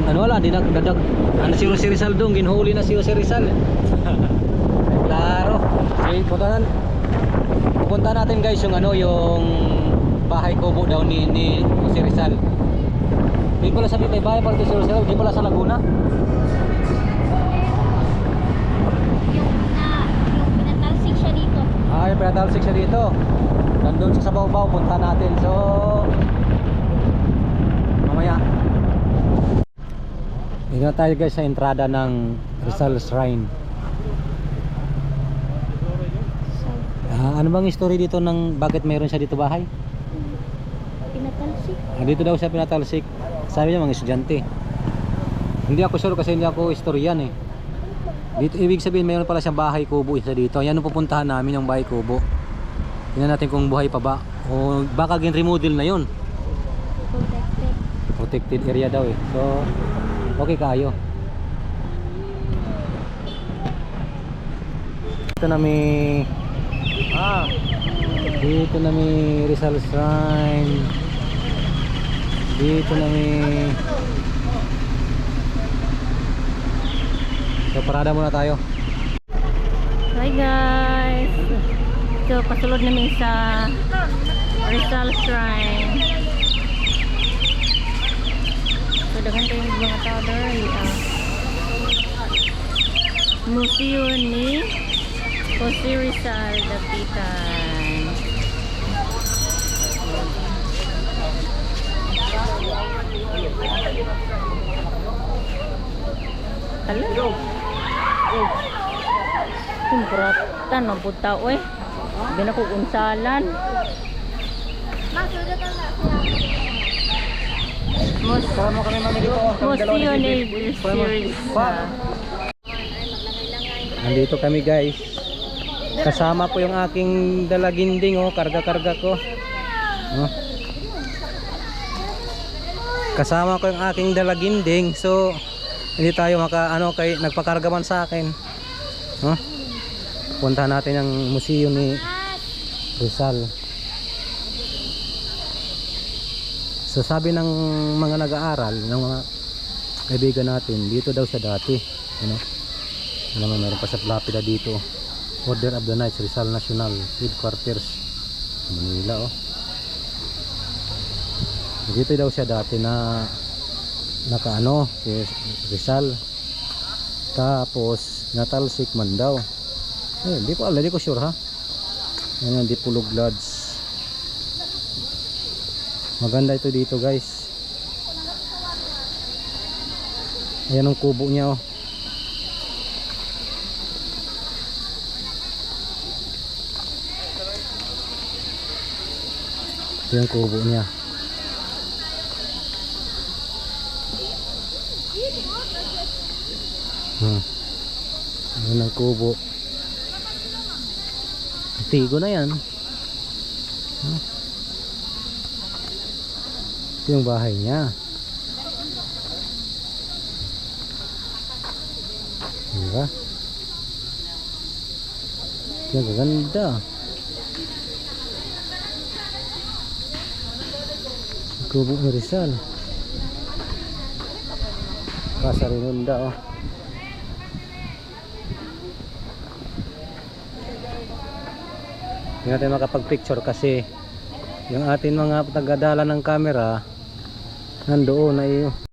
ano wala, di nagdadag. Ano si Rizal doon, ginhuli na si Rizal. Klaro. Sige, pupunta natin guys yung ano, yung bahay kubo daw ni Rizal. Di pala sabi may bahay pala si Rizal, di pala sa Laguna. Yung pinatalsik siya dito. Ah, yung pinatalsik siya dito. Nandun sa Sabaw-Baw, punta natin. So, mamaya. Dito na tayo guys sa entrada ng Rizal Shrine. Ano bang story dito ng bakit mayroon siya dito bahay? Pinatalsik. Dito daw siya pinatalsik. Sabi niya mga estudyante. Hindi ako sure kasi hindi ako historian eh. Dito ibig sabihin mayroon pala siyang bahay kubo isa dito. Yan ang pupuntahan namin, yung bahay kubo. Tingnan natin kung buhay pa ba o baka gin-remodel na yun. Protected area daw eh. So, okay kayo. Dito na may dito na may Rizal Shrine. Dito na may so parada muna tayo. Hi guys. So pasulod namin sa Rizal Shrine. So daghan tayong mga tao diri. Museo ni Jose Rizal Dapitan. Hello. Kumpratan ang puta oy. Di na ko unsalan. Sama kami mami dito. Museo ni Rizal. Nandito kami guys. Kasama ko yung aking dalaginding oh, karga-karga ko. Oh. Kasama ko yung aking dalaginding. So hindi tayo kay nagpakarga man sa akin. Oh. Puntahan natin ang museo ni Rizal. So sabi ng mga nag-aaral, ng mga kaibigan natin, dito daw siya dati. Ano? Naman meron pa sa lapida dito. Order of the Knights Rizal National Headquarters Manila oh. Dito daw siya dati na nakaano si Rizal. Tapos natalsik man daw. Hindi ko alam, hindi ko sure ha. Yan yung Dipolog Lodge. Maganda ito dito guys. Ayan ang kubo niya oh. Ito yung kubo niya. Ayan ang kubo. Tigo na yan. Ito yung bahay niya. Diba? Ito yung gaganda. Kubo ni Rizal. Casa Rinunda oh. Hindi natin makapag-picture kasi yung atin mga tagadala ng camera nandoon na iyo.